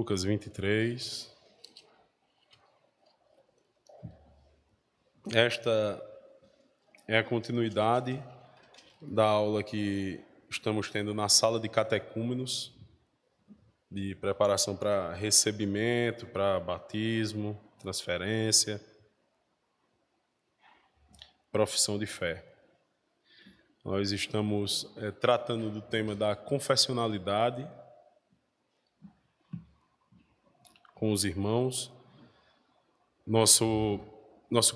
Lucas 23. Esta é a continuidade da aula que estamos tendo na sala de catecúmenos, de preparação para recebimento, para batismo, transferência, profissão de fé. Nós estamos tratando do tema da confessionalidade com os irmãos. Nosso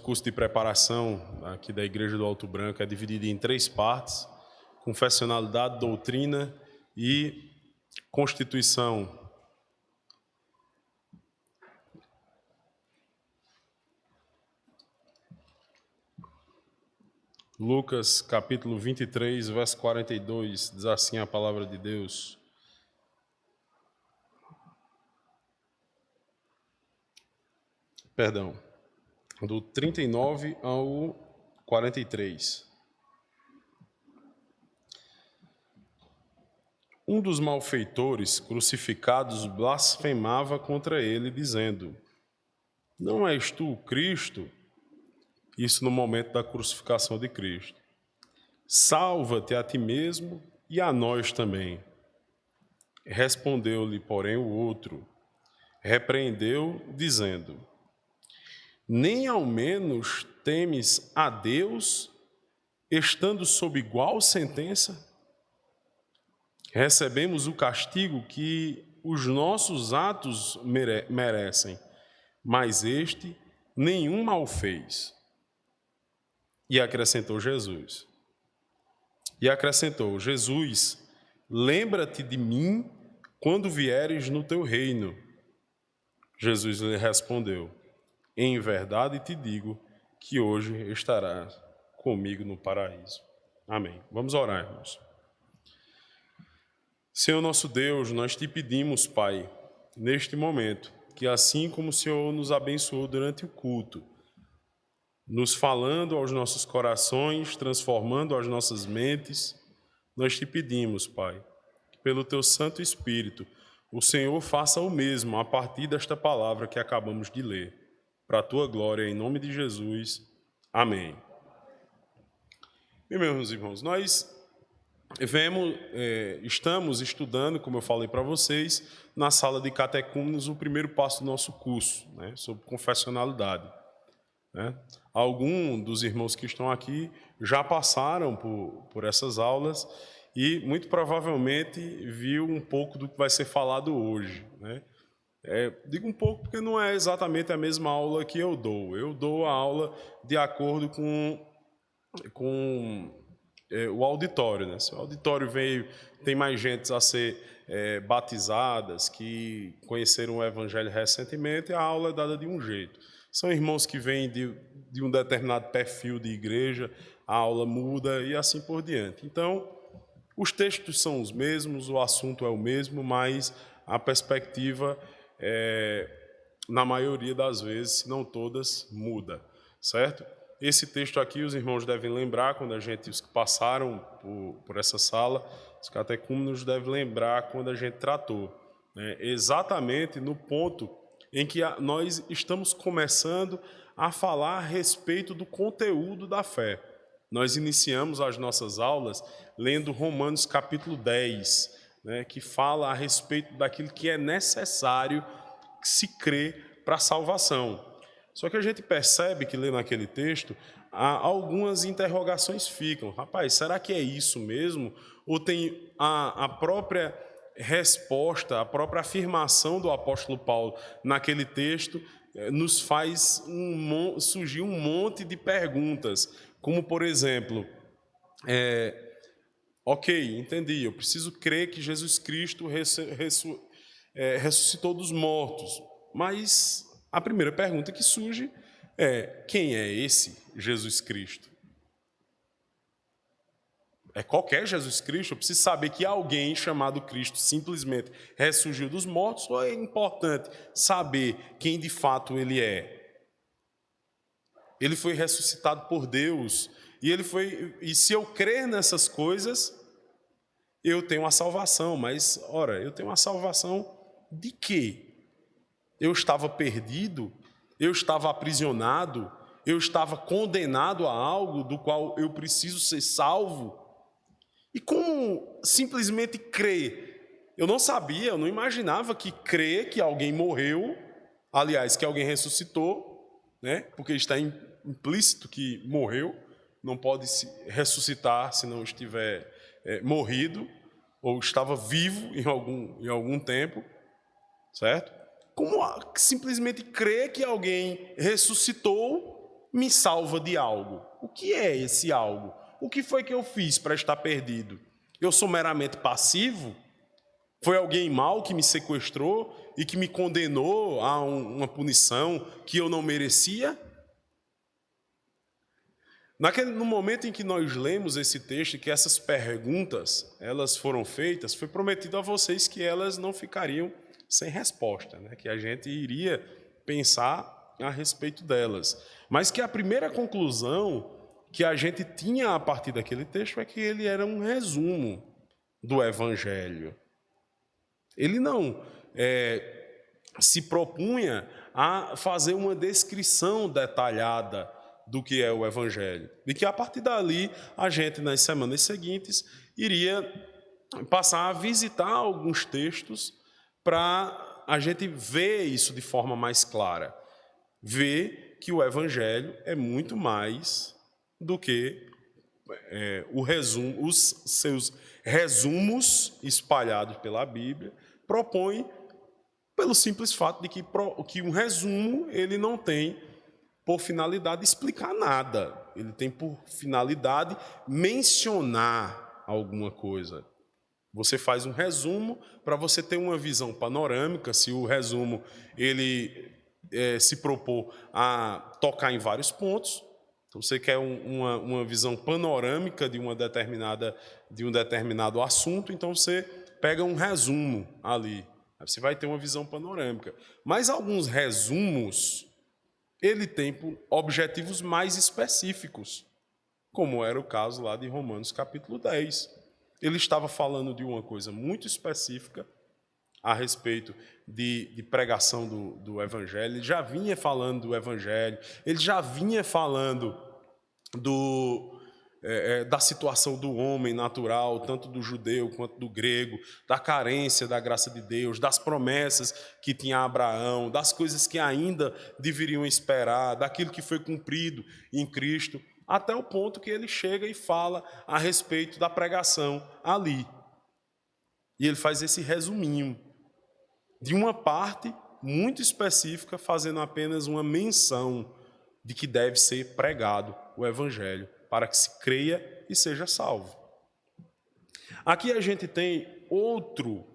curso de preparação aqui da Igreja do Alto Branco é dividido em 3 partes: confessionalidade, doutrina e constituição. Lucas capítulo 23, verso 42, diz assim a palavra de Deus: do 39 ao 43. Um dos malfeitores crucificados blasfemava contra ele, dizendo: não és tu o Cristo? Isso no momento da crucificação de Cristo. Salva-te a ti mesmo e a nós também. Respondeu-lhe, porém, o outro, repreendeu, dizendo: nem ao menos temes a Deus, estando sob igual sentença? Recebemos o castigo que os nossos atos merecem, mas este nenhum mal fez. E acrescentou Jesus, lembra-te de mim quando vieres no teu reino. Jesus lhe respondeu: em verdade te digo que hoje estarás comigo no paraíso. Amém. Vamos orar, irmãos. Senhor nosso Deus, nós te pedimos, Pai, neste momento, que assim como o Senhor nos abençoou durante o culto, nos falando aos nossos corações, transformando as nossas mentes, nós te pedimos, Pai, que pelo teu Santo Espírito, o Senhor faça o mesmo a partir desta palavra que acabamos de ler. Para a tua glória, em nome de Jesus. Amém. E, meus irmãos, nós estamos estudando, como eu falei para vocês, na sala de catecúmenos, o primeiro passo do nosso curso, sobre confessionalidade. Alguns dos irmãos que estão aqui já passaram por essas aulas e, muito provavelmente, viu um pouco do que vai ser falado hoje. Digo um pouco porque não é exatamente a mesma aula que eu dou. Eu dou a aula de acordo com o auditório. Se o auditório tem mais gente a ser batizadas, que conheceram o Evangelho recentemente, a aula é dada de um jeito. São irmãos que vêm de um determinado perfil de igreja, a aula muda e assim por diante. Então, os textos são os mesmos, o assunto é o mesmo, mas a perspectiva, na maioria das vezes, se não todas, muda, certo? Esse texto aqui os irmãos devem lembrar, os que passaram por essa sala, os catecúmenos devem lembrar quando a gente tratou, exatamente no ponto em que nós estamos começando a falar a respeito do conteúdo da fé. Nós iniciamos as nossas aulas lendo Romanos capítulo 10, que fala a respeito daquilo que é necessário que se crê para a salvação. Só que a gente percebe que, lendo aquele texto, algumas interrogações ficam. Rapaz, será que é isso mesmo? Ou tem a própria resposta, a própria afirmação do apóstolo Paulo naquele texto nos faz surgir um monte de perguntas, como, por exemplo, ok, entendi, eu preciso crer que Jesus Cristo ressuscitou dos mortos, mas a primeira pergunta que surge é: quem é esse Jesus Cristo? É qualquer Jesus Cristo? Eu preciso saber que alguém chamado Cristo simplesmente ressurgiu dos mortos, ou é importante saber quem de fato ele é? Ele foi ressuscitado por Deus, e se eu crer nessas coisas, eu tenho a salvação. Mas, ora, eu tenho a salvação de quê? eu estava perdido, eu estava aprisionado, eu estava condenado a algo do qual eu preciso ser salvo. E como simplesmente crer? Eu não sabia, eu não imaginava que crer que alguém morreu, aliás, que alguém ressuscitou, né? Porque está implícito que morreu, não pode se ressuscitar se não estiver morrido, ou estava vivo em algum tempo, certo? Como simplesmente crer que alguém ressuscitou me salva de algo? O que é esse algo? O que foi que eu fiz para estar perdido? Eu sou meramente passivo? Foi alguém mau que me sequestrou e que me condenou a uma punição que eu não merecia? No momento em que nós lemos esse texto, que essas perguntas elas foram feitas, foi prometido a vocês que elas não ficariam sem resposta, né? Que a gente iria pensar a respeito delas. Mas que a primeira conclusão que a gente tinha a partir daquele texto é que ele era um resumo do Evangelho. Ele não se propunha a fazer uma descrição detalhada do que é o Evangelho. E que a partir dali, a gente, nas semanas seguintes, iria passar a visitar alguns textos para a gente ver isso de forma mais clara. Ver que o Evangelho é muito mais do que os seus resumos espalhados pela Bíblia propõem, pelo simples fato de que um resumo ele não tem por finalidade explicar nada. Ele tem por finalidade mencionar alguma coisa. Você faz um resumo para você ter uma visão panorâmica. Se o resumo ele se propor a tocar em vários pontos, então você quer uma visão panorâmica de um determinado assunto, então você pega um resumo ali. Aí você vai ter uma visão panorâmica. Mas alguns resumos ele tem objetivos mais específicos, como era o caso lá de Romanos capítulo 10. Ele estava falando de uma coisa muito específica a respeito de pregação do Evangelho. Ele já vinha falando do Evangelho, ele já vinha falando da situação do homem natural, tanto do judeu quanto do grego, da carência da graça de Deus, das promessas que tinha Abraão, das coisas que ainda deveriam esperar, daquilo que foi cumprido em Cristo, até o ponto que ele chega e fala a respeito da pregação ali. E ele faz esse resuminho de uma parte muito específica, fazendo apenas uma menção de que deve ser pregado o Evangelho, para que se creia e seja salvo. Aqui a gente tem outro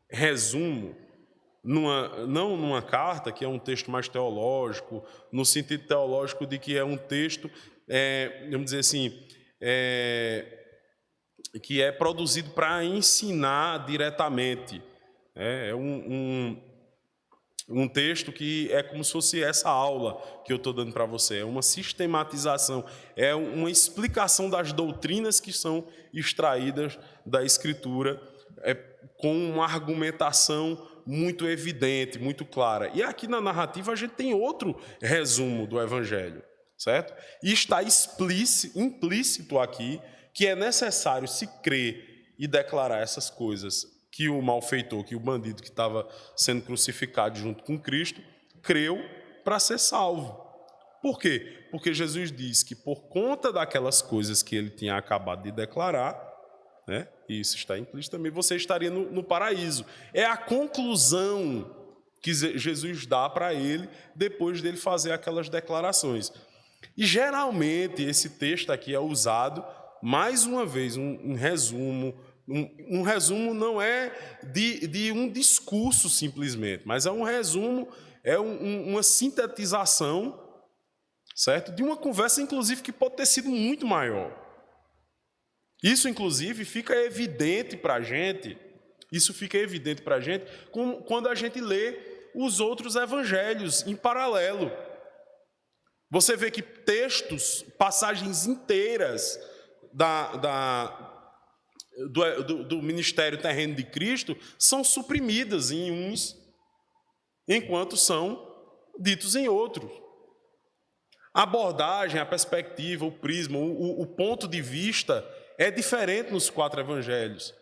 resumo, não numa carta, que é um texto mais teológico, no sentido teológico de que é um texto, vamos dizer assim, que é produzido para ensinar diretamente. É um texto que é como se fosse essa aula que eu estou dando para você. É uma sistematização, é uma explicação das doutrinas que são extraídas da Escritura, com uma argumentação muito evidente, muito clara. E aqui na narrativa a gente tem outro resumo do Evangelho, certo? E está implícito aqui que é necessário se crer e declarar essas coisas, que o malfeitor, que o bandido que estava sendo crucificado junto com Cristo, creu para ser salvo. Por quê? Porque Jesus diz que por conta daquelas coisas que ele tinha acabado de declarar, né, e isso está implícito também, você estaria no paraíso. É a conclusão que Jesus dá para ele depois dele fazer aquelas declarações. E geralmente esse texto aqui é usado, mais uma vez, um resumo. Um resumo não é de um discurso simplesmente, mas é um resumo, uma sintetização, certo? De uma conversa, inclusive, que pode ter sido muito maior. Isso, inclusive, fica evidente para a gente, quando a gente lê os outros evangelhos em paralelo. Você vê que textos, passagens inteiras do ministério terreno de Cristo são suprimidas em uns, enquanto são ditos em outros. A abordagem, a perspectiva, o prisma, o ponto de vista é diferente nos 4 evangelhos.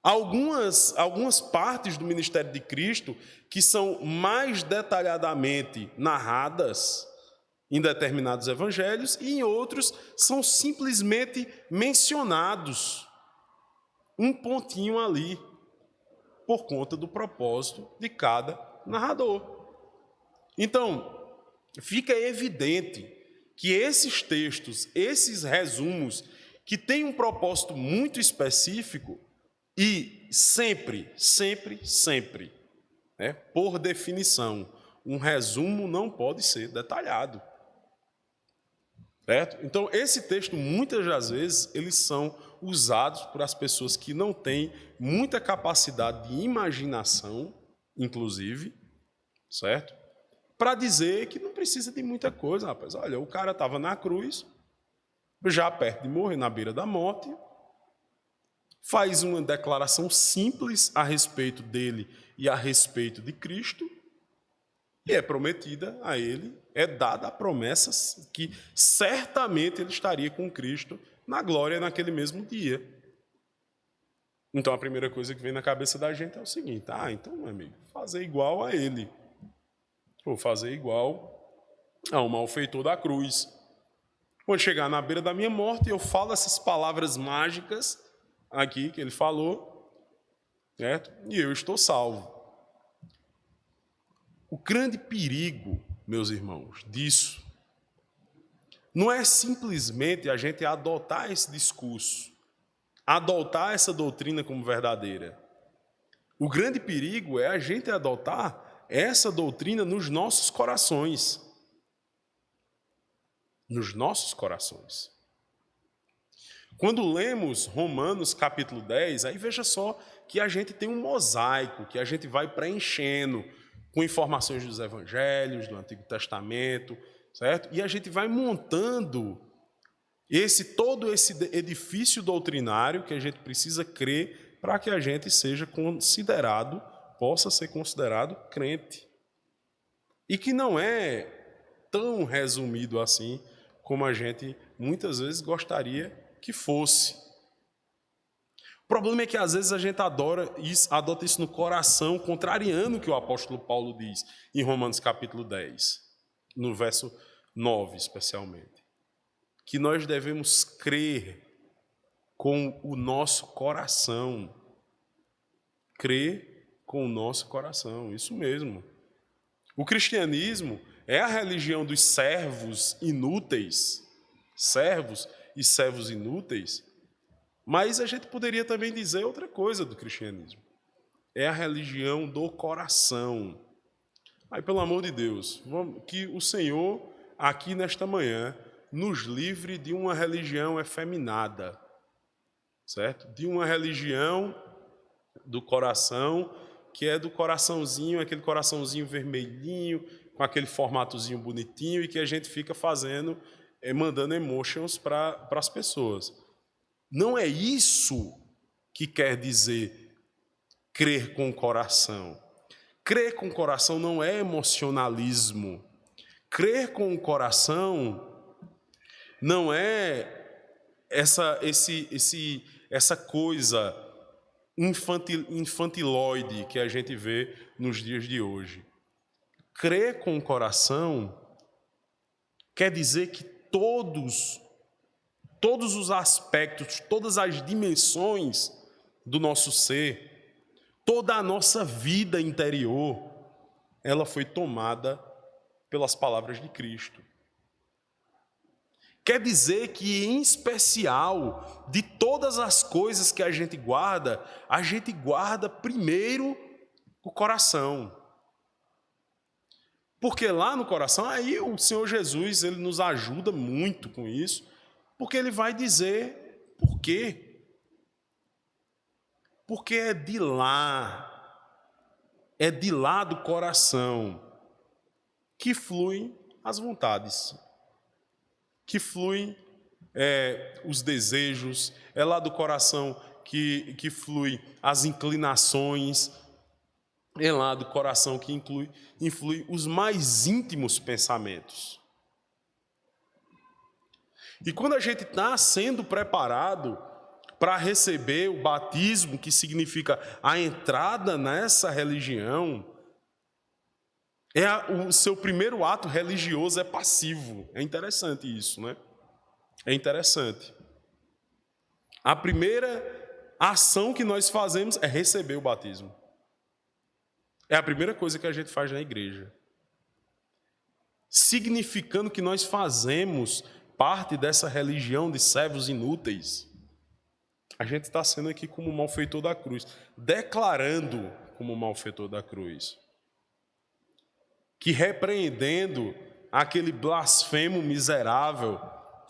Algumas partes do ministério de Cristo que são mais detalhadamente narradas em determinados evangelhos e em outros são simplesmente mencionados, um pontinho ali, por conta do propósito de cada narrador. Então, fica evidente que esses textos, esses resumos, que têm um propósito muito específico e sempre, por definição, um resumo não pode ser detalhado. Certo? Então, esse texto, muitas das vezes, eles são usados por as pessoas que não têm muita capacidade de imaginação, inclusive, certo? Para dizer que não precisa de muita coisa, rapaz. Olha, o cara estava na cruz, já perto de morrer, na beira da morte, faz uma declaração simples a respeito dele e a respeito de Cristo, e é prometida a ele, é dada a promessa que certamente ele estaria com Cristo na glória naquele mesmo dia. Então a primeira coisa que vem na cabeça da gente é o seguinte: então, meu amigo, fazer igual a ele. Ou fazer igual ao malfeitor da cruz. Quando chegar na beira da minha morte, eu falo essas palavras mágicas aqui que ele falou, certo? E eu estou salvo. O grande perigo, meus irmãos, disso não é simplesmente a gente adotar esse discurso, adotar essa doutrina como verdadeira. O grande perigo é a gente adotar essa doutrina nos nossos corações. Nos nossos corações. Quando lemos Romanos capítulo 10, aí veja só que a gente tem um mosaico, que a gente vai preenchendo com informações dos evangelhos, do Antigo Testamento, certo? E a gente vai montando todo esse edifício doutrinário que a gente precisa crer para que a gente seja considerado, possa ser considerado crente. E que não é tão resumido assim como a gente muitas vezes gostaria que fosse. O problema é que às vezes a gente adota isso no coração, contrariando o que o apóstolo Paulo diz em Romanos capítulo 10, no verso 9 especialmente. Que nós devemos crer com o nosso coração. Crer com o nosso coração, isso mesmo. O cristianismo é a religião dos servos inúteis, servos e servos inúteis, mas a gente poderia também dizer outra coisa do cristianismo. É a religião do coração. Aí, pelo amor de Deus, que o Senhor, aqui nesta manhã, nos livre de uma religião efeminada, certo? De uma religião do coração, que é do coraçãozinho, aquele coraçãozinho vermelhinho, com aquele formatozinho bonitinho, e que a gente fica fazendo, mandando emotions para as pessoas. Não é isso que quer dizer crer com o coração. Crer com o coração não é emocionalismo. Crer com o coração não é essa coisa infantiloide que a gente vê nos dias de hoje. Crer com o coração quer dizer que todos os aspectos, todas as dimensões do nosso ser, toda a nossa vida interior, ela foi tomada pelas palavras de Cristo. Quer dizer que, em especial, de todas as coisas que a gente guarda primeiro o coração. Porque lá no coração, aí o Senhor Jesus, ele nos ajuda muito com isso, porque ele vai dizer por quê. Porque é de lá do coração que fluem as vontades, que fluem os desejos, é lá do coração que flui as inclinações, é lá do coração que influi os mais íntimos pensamentos. E quando a gente está sendo preparado para receber o batismo, que significa a entrada nessa religião, o seu primeiro ato religioso é passivo. É interessante isso, né? É interessante. A primeira ação que nós fazemos é receber o batismo. É a primeira coisa que a gente faz na igreja. Significando que nós fazemos parte dessa religião de servos inúteis. A gente está sendo aqui como malfeitor da cruz, declarando como malfeitor da cruz, que repreendendo aquele blasfemo miserável,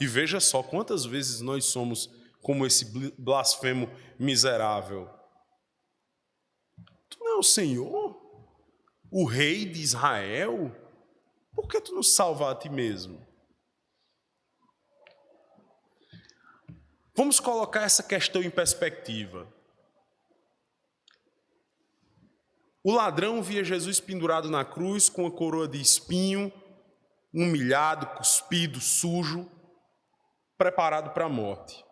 e veja só quantas vezes nós somos como esse blasfemo miserável. Tu não é o Senhor, o Rei de Israel? Por que tu não salva a ti mesmo? Vamos colocar essa questão em perspectiva. O ladrão via Jesus pendurado na cruz com a coroa de espinho, humilhado, cuspido, sujo, preparado para a morte.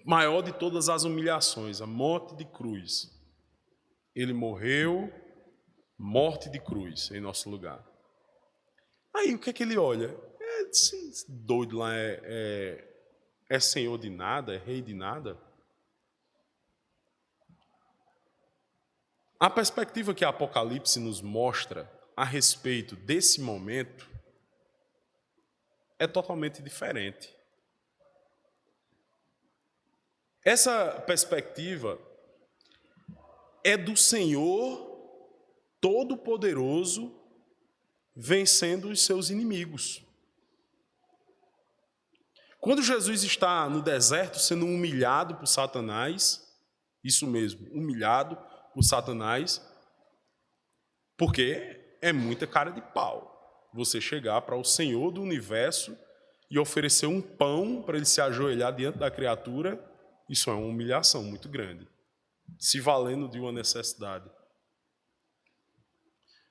Maior de todas as humilhações, a morte de cruz. Ele morreu, morte de cruz, em nosso lugar. Aí o que é que ele olha? Esse doido lá é senhor de nada, é rei de nada? A perspectiva que a Apocalipse nos mostra a respeito desse momento é totalmente diferente. Essa perspectiva é do Senhor Todo-Poderoso vencendo os seus inimigos. Quando Jesus está no deserto sendo humilhado por Satanás, isso mesmo, humilhado por Satanás, porque é muita cara de pau você chegar para o Senhor do universo e oferecer um pão para ele se ajoelhar diante da criatura. Isso é uma humilhação muito grande, se valendo de uma necessidade.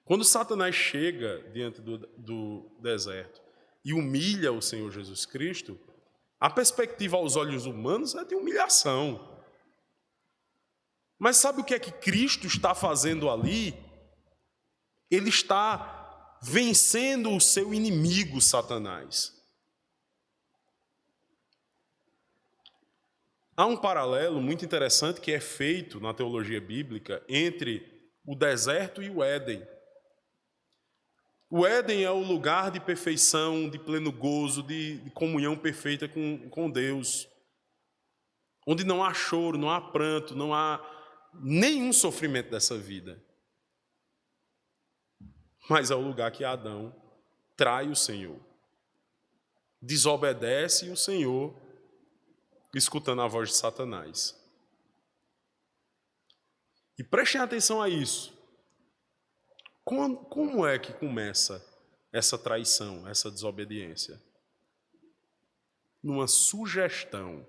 Quando Satanás chega diante do deserto e humilha o Senhor Jesus Cristo, a perspectiva aos olhos humanos é de humilhação. Mas sabe o que é que Cristo está fazendo ali? Ele está vencendo o seu inimigo, Satanás. Há um paralelo muito interessante que é feito na teologia bíblica entre o deserto e o Éden. O Éden é o lugar de perfeição, de pleno gozo, de comunhão perfeita com Deus, onde não há choro, não há pranto, não há nenhum sofrimento dessa vida. Mas é o lugar que Adão trai o Senhor, desobedece o Senhor, escutando a voz de Satanás. E prestem atenção a isso. Como é que começa essa traição, essa desobediência? Numa sugestão.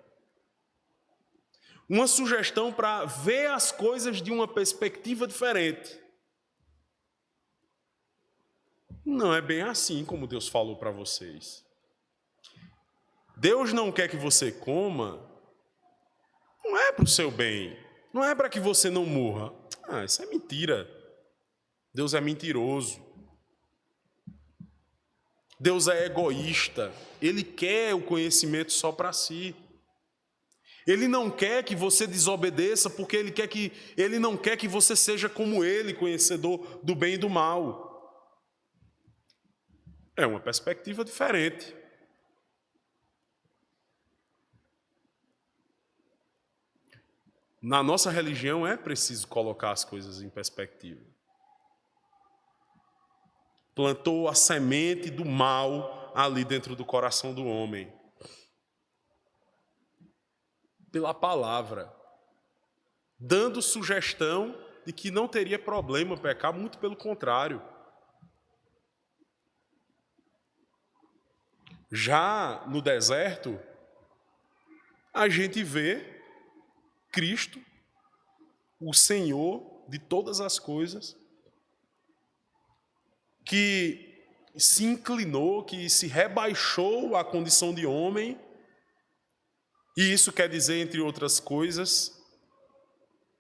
Uma sugestão para ver as coisas de uma perspectiva diferente. Não é bem assim como Deus falou para vocês. Deus não quer que você coma, não é para o seu bem, não é para que você não morra. Isso é mentira. Deus é mentiroso. Deus é egoísta. Ele quer o conhecimento só para si. Ele não quer que você desobedeça porque ele não quer que você seja como ele, conhecedor do bem e do mal. É uma perspectiva diferente. Na nossa religião é preciso colocar as coisas em perspectiva. Plantou a semente do mal ali dentro do coração do homem. Pela palavra. Dando sugestão de que não teria problema pecar, muito pelo contrário. Já no deserto, a gente vê Cristo, o Senhor, de todas as coisas, que se inclinou, que se rebaixou à condição de homem, e isso quer dizer, entre outras coisas,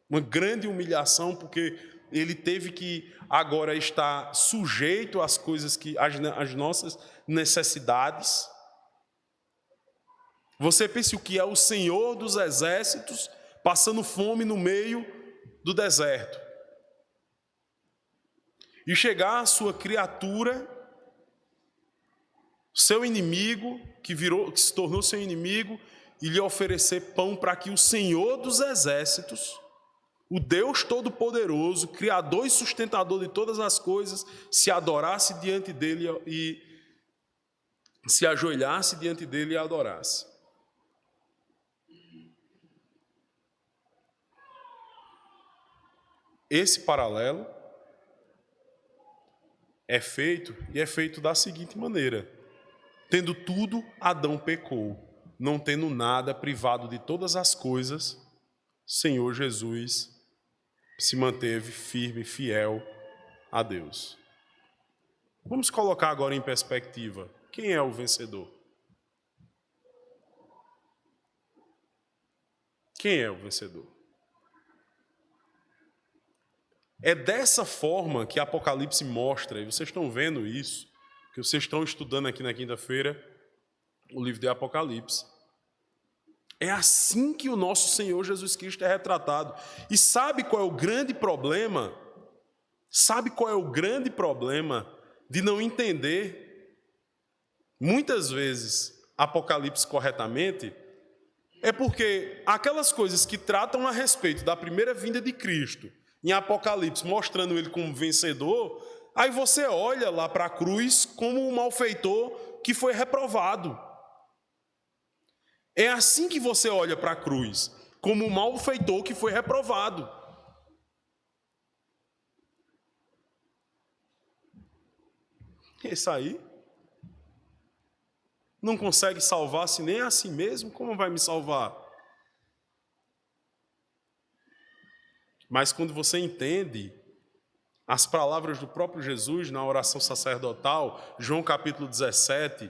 uma grande humilhação, porque ele teve que agora estar sujeito às coisas às nossas necessidades. Você pense o que é o Senhor dos exércitos passando fome no meio do deserto. E chegar a sua criatura, seu inimigo, que se tornou seu inimigo, e lhe oferecer pão para que o Senhor dos exércitos, o Deus Todo-Poderoso, Criador e sustentador de todas as coisas, se adorasse diante dele e se ajoelhasse diante dele e adorasse. Esse paralelo é feito da seguinte maneira: tendo tudo, Adão pecou, não tendo nada, privado de todas as coisas, Senhor Jesus se manteve firme, fiel a Deus. Vamos colocar agora em perspectiva: quem é o vencedor? Quem é o vencedor? É dessa forma que Apocalipse mostra, e vocês estão vendo isso, que vocês estão estudando aqui na quinta-feira, o livro de Apocalipse. É assim que o nosso Senhor Jesus Cristo é retratado. E sabe qual é o grande problema? Sabe qual é o grande problema de não entender, muitas vezes, Apocalipse corretamente? É porque aquelas coisas que tratam a respeito da primeira vinda de Cristo, em Apocalipse, mostrando ele como vencedor, aí você olha lá para a cruz como um malfeitor que foi reprovado. É assim que você olha para a cruz, como um malfeitor que foi reprovado. Esse aí não consegue salvar-se nem a si mesmo, como vai me salvar? Mas quando você entende as palavras do próprio Jesus na oração sacerdotal, João capítulo 17,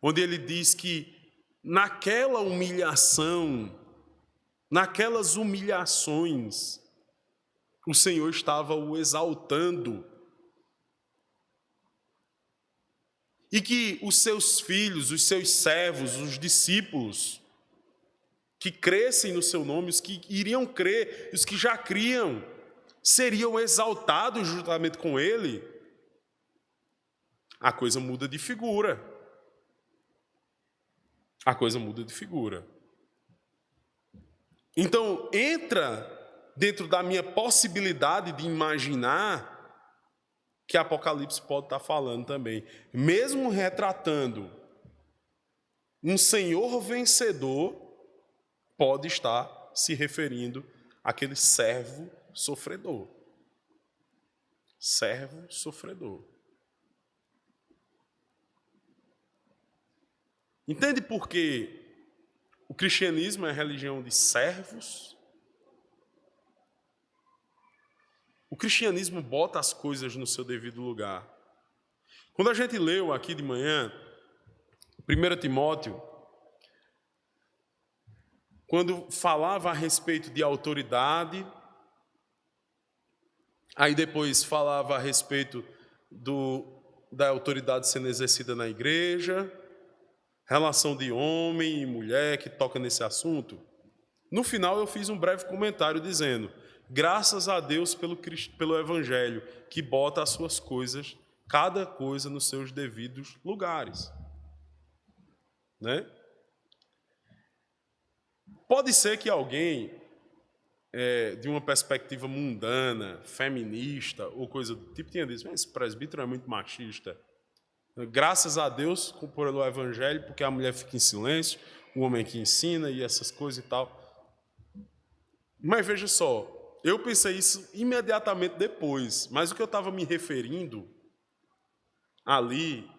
onde ele diz que naquela humilhação, naquelas humilhações, o Senhor estava o exaltando. E que os seus filhos, os seus servos, os discípulos, que crescem no seu nome, os que iriam crer, os que já criam, seriam exaltados juntamente com ele, a coisa muda de figura. A coisa muda de figura. Então, entra dentro da minha possibilidade de imaginar que Apocalipse pode estar falando também. Mesmo retratando um Senhor vencedor, pode estar se referindo àquele servo sofredor. Servo sofredor. Entende por que o cristianismo é a religião de servos? O cristianismo bota as coisas no seu devido lugar. Quando a gente leu aqui de manhã, 1 Timóteo, quando falava a respeito de autoridade, aí depois falava a respeito da autoridade sendo exercida na igreja, relação de homem e mulher que toca nesse assunto. No final eu fiz um breve comentário dizendo: graças a Deus pelo Evangelho, que bota as suas coisas, cada coisa nos seus devidos lugares. Né? Pode ser que alguém, de uma perspectiva mundana, feminista, ou coisa do tipo, tenha dito: esse presbítero é muito machista. Graças a Deus pelo Evangelho, porque a mulher fica em silêncio, o homem que ensina e essas coisas e tal. Mas veja só, eu pensei isso imediatamente depois, mas o que eu estava me referindo ali,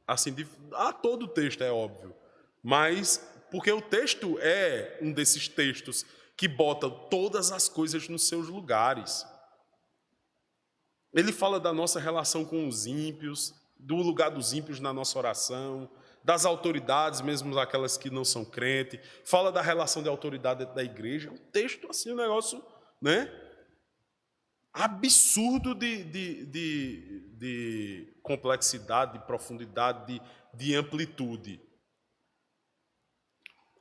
assim, a todo o texto é óbvio, mas porque o texto é um desses textos que bota todas as coisas nos seus lugares. Ele fala da nossa relação com os ímpios, do lugar dos ímpios na nossa oração, das autoridades, mesmo aquelas que não são crentes, fala da relação de autoridade dentro da igreja. É um texto assim, um negócio, né, absurdo de complexidade, de profundidade, de amplitude.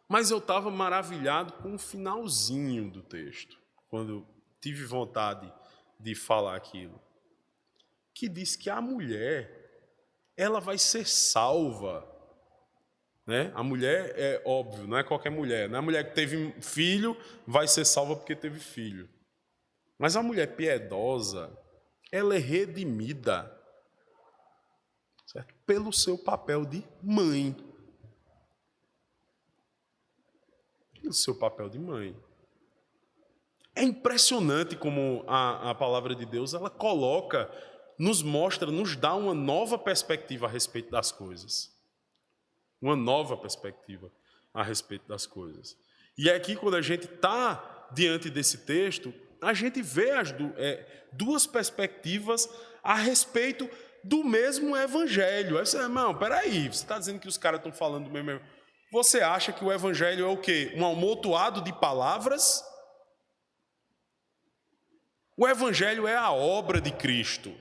Mas eu estava maravilhado com o finalzinho do texto, quando tive vontade de falar aquilo, que diz que a mulher, ela vai ser salva. Né? A mulher é óbvio, não é qualquer mulher. Não é a mulher que teve filho, vai ser salva porque teve filho. Mas a mulher piedosa, ela é redimida, certo? Pelo seu papel de mãe. Pelo seu papel de mãe. É impressionante como a palavra de Deus, ela coloca, nos mostra, nos dá uma nova perspectiva a respeito das coisas. Uma nova perspectiva a respeito das coisas. E aqui, quando a gente está diante desse texto, a gente vê as duas perspectivas a respeito do mesmo evangelho. Aí você, irmão, peraí, você está dizendo que os caras estão falando do mesmo evangelho. Você acha que o evangelho é o quê? Um amontoado de palavras? O evangelho é a obra de Cristo.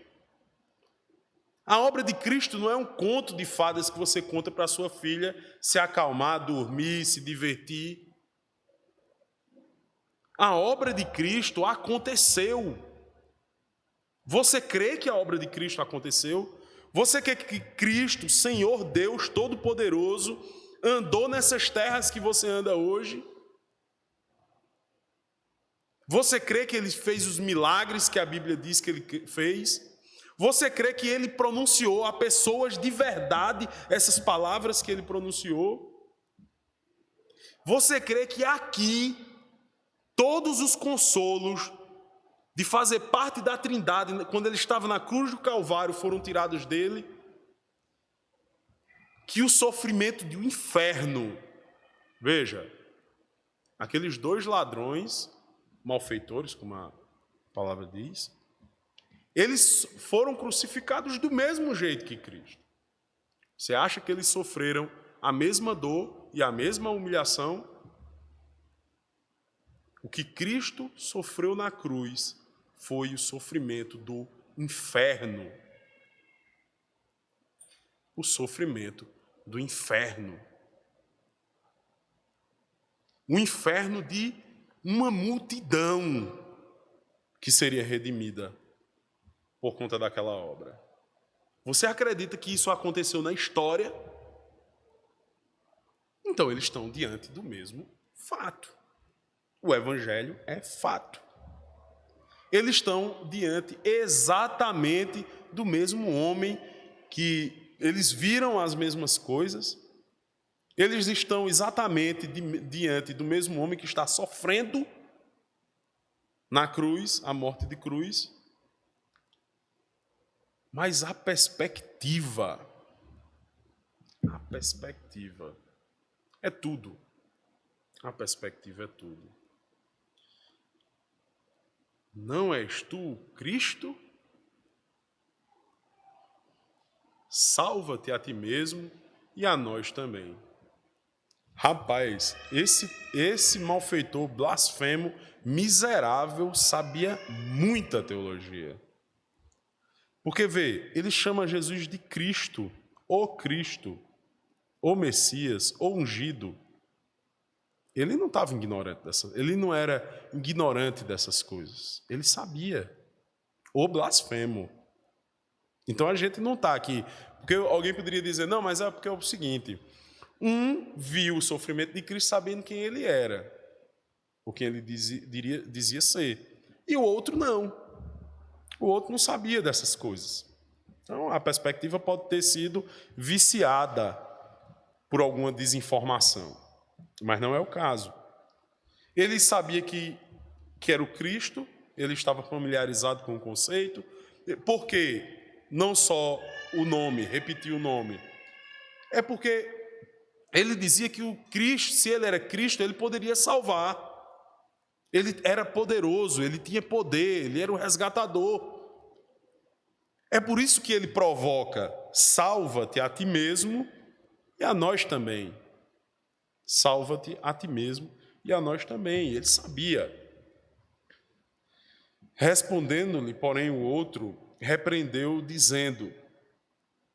A obra de Cristo não é um conto de fadas que você conta para sua filha se acalmar, dormir, se divertir. A obra de Cristo aconteceu. Você crê que a obra de Cristo aconteceu? Você crê que Cristo, Senhor Deus Todo-Poderoso, andou nessas terras que você anda hoje? Você crê que Ele fez os milagres que a Bíblia diz que Ele fez? Você crê que Ele pronunciou a pessoas de verdade essas palavras que Ele pronunciou? Você crê que aqui todos os consolos de fazer parte da Trindade, quando Ele estava na cruz do Calvário, foram tirados dele? Que o sofrimento do inferno, veja, aqueles dois ladrões, malfeitores, como a palavra diz, eles foram crucificados do mesmo jeito que Cristo. Você acha que eles sofreram a mesma dor e a mesma humilhação? O que Cristo sofreu na cruz foi o sofrimento do inferno. O sofrimento do inferno. O inferno de uma multidão que seria redimida por conta daquela obra. Você acredita que isso aconteceu na história? Então eles estão diante do mesmo fato. O evangelho é fato. Eles estão diante exatamente do mesmo homem, que eles viram as mesmas coisas. Eles estão exatamente diante do mesmo homem que está sofrendo na cruz, a morte de cruz. Mas a perspectiva é tudo. A perspectiva é tudo. Não és tu Cristo? Salva-te a ti mesmo e a nós também. Rapaz, esse malfeitor blasfemo, miserável, sabia muita teologia. Porque, vê, ele chama Jesus de Cristo, o Messias, o ungido. Ele não estava ignorante ele não era ignorante dessas coisas. Ele sabia. O blasfemo. Então a gente não está aqui. Porque alguém poderia dizer, não, mas é porque é o seguinte. Um viu o sofrimento de Cristo sabendo quem ele era, ou quem ele dizia ser. E o outro não. O outro não sabia dessas coisas. Então, a perspectiva pode ter sido viciada por alguma desinformação. Mas não é o caso. Ele sabia que era o Cristo, ele estava familiarizado com o conceito. Por quê? Não só o nome, repetir o nome. É porque ele dizia que o Cristo, se ele era Cristo, ele poderia salvar. Ele era poderoso, ele tinha poder, ele era o resgatador. É por isso que ele provoca: salva-te a ti mesmo e a nós também. Salva-te a ti mesmo e a nós também. Ele sabia. Respondendo-lhe, porém, o outro repreendeu, dizendo: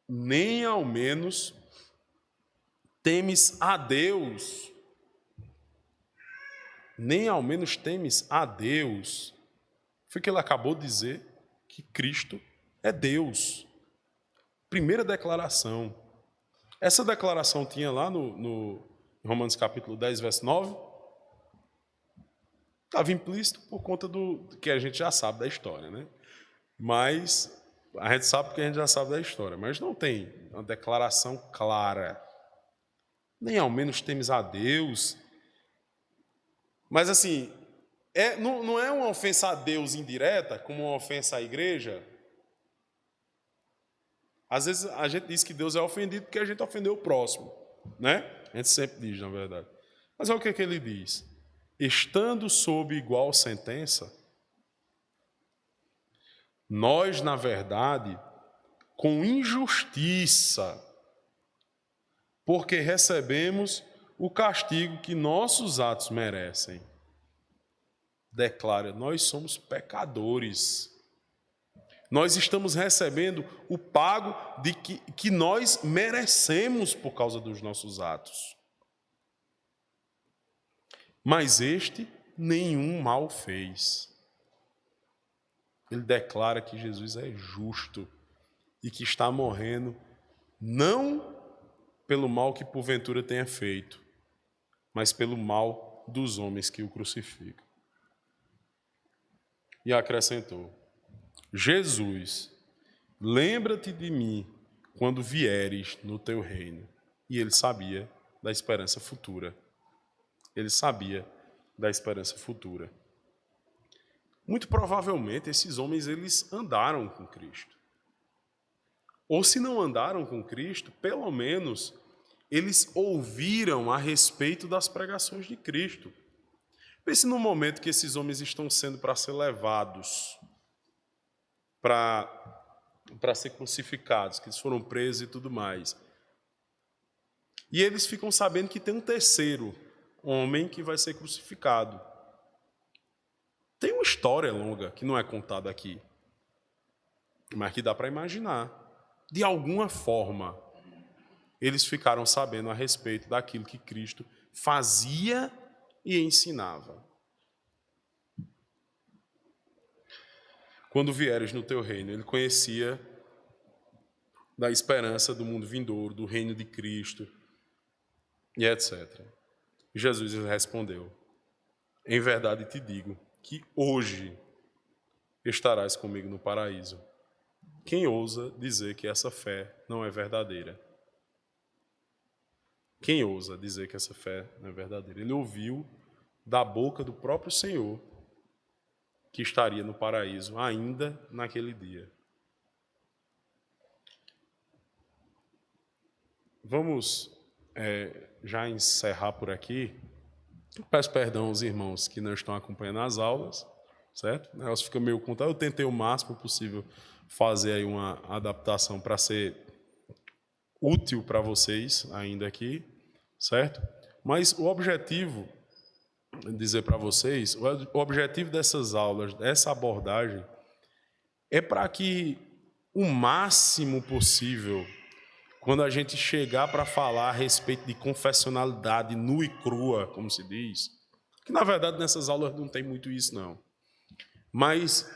nem ao menos temes a Deus, nem ao menos temes a Deus. Foi o que ele acabou de dizer, que Cristo é Deus. Primeira declaração. Essa declaração tinha lá no Romanos capítulo 10, verso 9. Estava implícito por conta do que a gente já sabe da história, né? Mas a gente sabe porque a gente já sabe da história, mas não tem uma declaração clara. Nem ao menos temes a Deus. Mas assim, não é uma ofensa a Deus indireta, como uma ofensa à igreja. Às vezes a gente diz que Deus é ofendido porque a gente ofendeu o próximo, né? A gente sempre diz, na verdade. Mas olha o que ele diz. Estando sob igual sentença, nós, na verdade, com injustiça, porque recebemos o castigo que nossos atos merecem. Declara, nós somos pecadores. Nós estamos recebendo o pago de que nós merecemos por causa dos nossos atos. Mas este nenhum mal fez. Ele declara que Jesus é justo e que está morrendo não pelo mal que porventura tenha feito, mas pelo mal dos homens que o crucificam. E acrescentou: Jesus, lembra-te de mim quando vieres no teu reino. E ele sabia da esperança futura. Ele sabia da esperança futura. Muito provavelmente esses homens eles andaram com Cristo. Ou se não andaram com Cristo, pelo menos eles ouviram a respeito das pregações de Cristo. Pense no momento que esses homens estão sendo para ser levados, para ser crucificados, que eles foram presos e tudo mais. E eles ficam sabendo que tem um terceiro homem que vai ser crucificado. Tem uma história longa que não é contada aqui, mas que dá para imaginar. De alguma forma, eles ficaram sabendo a respeito daquilo que Cristo fazia e ensinava. Quando vieres no teu reino, ele conhecia da esperança do mundo vindouro, do reino de Cristo, e etc. Jesus respondeu: em verdade te digo que hoje estarás comigo no paraíso. Quem ousa dizer que essa fé não é verdadeira? Quem ousa dizer que essa fé não é verdadeira? Ele ouviu da boca do próprio Senhor que estaria no paraíso ainda naquele dia. Vamos já encerrar por aqui. Eu peço perdão aos irmãos que não estão acompanhando as aulas, certo? O negócio fica meio contado. Eu tentei o máximo possível fazer aí uma adaptação para ser útil para vocês ainda aqui, certo? Mas o objetivo, dizer para vocês, o objetivo dessas aulas, dessa abordagem, é para que o máximo possível, quando a gente chegar para falar a respeito de confessionalidade nua e crua, como se diz, que na verdade nessas aulas não tem muito isso não, mas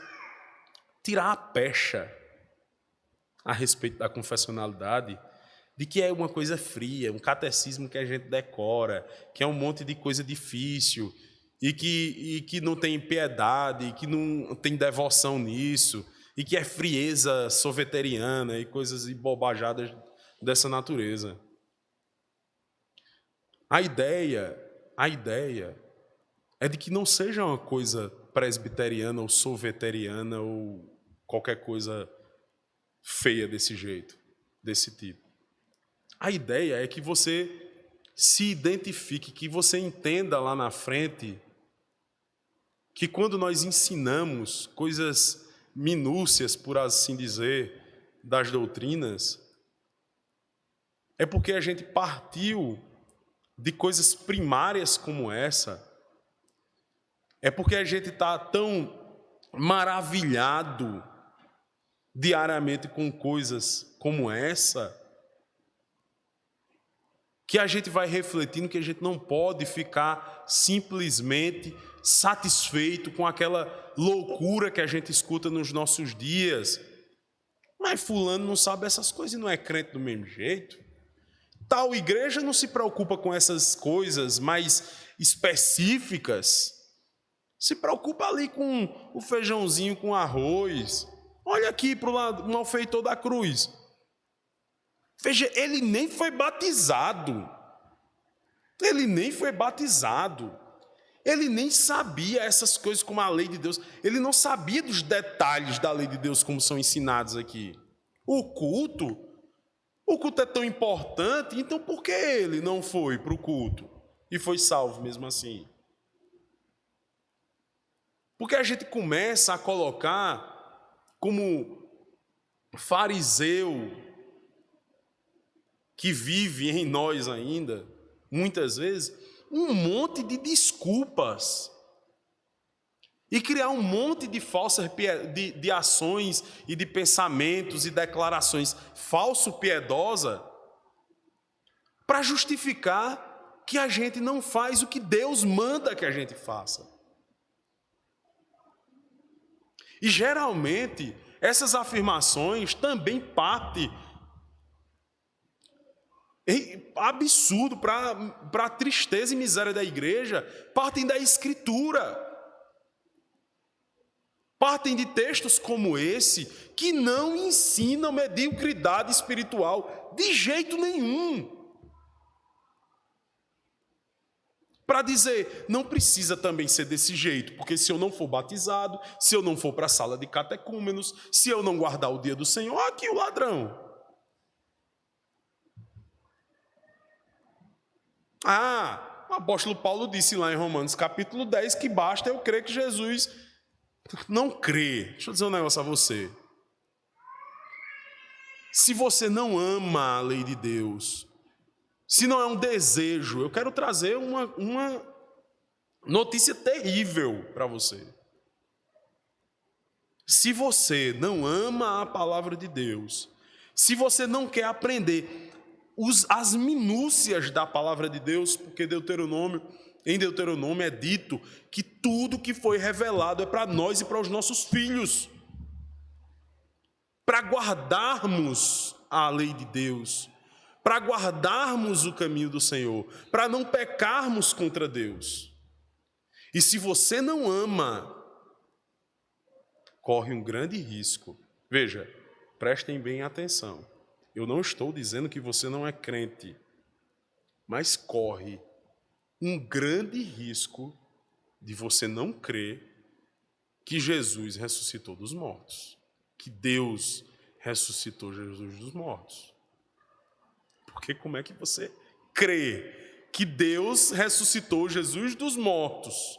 tirar a pecha a respeito da confessionalidade, de que é uma coisa fria, um catecismo que a gente decora, que é um monte de coisa difícil, e que não tem piedade, que não tem devoção nisso, e que é frieza soveteriana e coisas e bobajadas dessa natureza. A ideia é de que não seja uma coisa presbiteriana ou soveteriana ou qualquer coisa feia desse jeito, desse tipo. A ideia é que você se identifique, que você entenda lá na frente que quando nós ensinamos coisas minúcias, por assim dizer, das doutrinas, é porque a gente partiu de coisas primárias como essa, é porque a gente está tão maravilhado diariamente com coisas como essa, que a gente vai refletindo que a gente não pode ficar simplesmente satisfeito com aquela loucura que a gente escuta nos nossos dias. Mas fulano não sabe essas coisas e não é crente do mesmo jeito. Tal igreja não se preocupa com essas coisas mais específicas. Se preocupa ali com o feijãozinho com arroz. Olha aqui para o lado, um malfeitor da cruz. Veja, ele nem foi batizado. Ele nem foi batizado. Ele nem sabia essas coisas como a lei de Deus. Ele não sabia dos detalhes da lei de Deus como são ensinados aqui. O culto é tão importante, então por que ele não foi para o culto e foi salvo mesmo assim? Porque a gente começa a colocar como fariseu que vive em nós ainda, muitas vezes, um monte de desculpas e criar um monte de falsas de ações e de pensamentos e declarações falso-piedosas para justificar que a gente não faz o que Deus manda que a gente faça. E geralmente essas afirmações também partem absurdo para a tristeza e miséria da igreja, partem da Escritura. Partem de textos como esse, que não ensinam mediocridade espiritual de jeito nenhum. Para dizer, não precisa também ser desse jeito, porque se eu não for batizado, se eu não for para a sala de catecúmenos, se eu não guardar o dia do Senhor, aqui o ladrão. O apóstolo Paulo disse lá em Romanos capítulo 10 que basta eu crer que Jesus não crê. Deixa eu dizer um negócio a você. Se você não ama a lei de Deus, se não é um desejo, eu quero trazer uma notícia terrível para você. Se você não ama a palavra de Deus, se você não quer aprender as minúcias da palavra de Deus, porque em Deuteronômio é dito que tudo que foi revelado é para nós e para os nossos filhos, para guardarmos a lei de Deus, para guardarmos o caminho do Senhor, para não pecarmos contra Deus. E se você não ama, corre um grande risco. Veja, prestem bem atenção. Eu não estou dizendo que você não é crente, mas corre um grande risco de você não crer que Jesus ressuscitou dos mortos, que Deus ressuscitou Jesus dos mortos. Porque como é que você crê que Deus ressuscitou Jesus dos mortos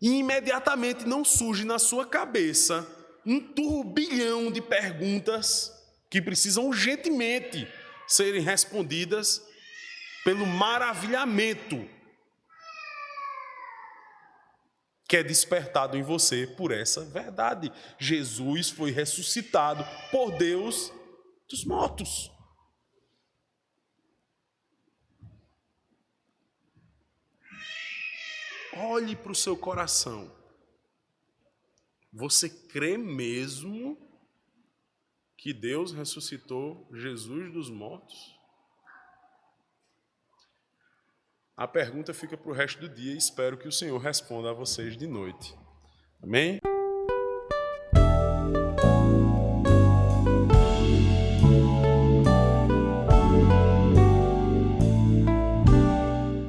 e imediatamente não surge na sua cabeça um turbilhão de perguntas que precisam urgentemente serem respondidas pelo maravilhamento que é despertado em você por essa verdade. Jesus foi ressuscitado por Deus dos mortos. Olhe para o seu coração. Você crê mesmo que Deus ressuscitou Jesus dos mortos? A pergunta fica para o resto do dia e espero que o Senhor responda a vocês de noite. Amém?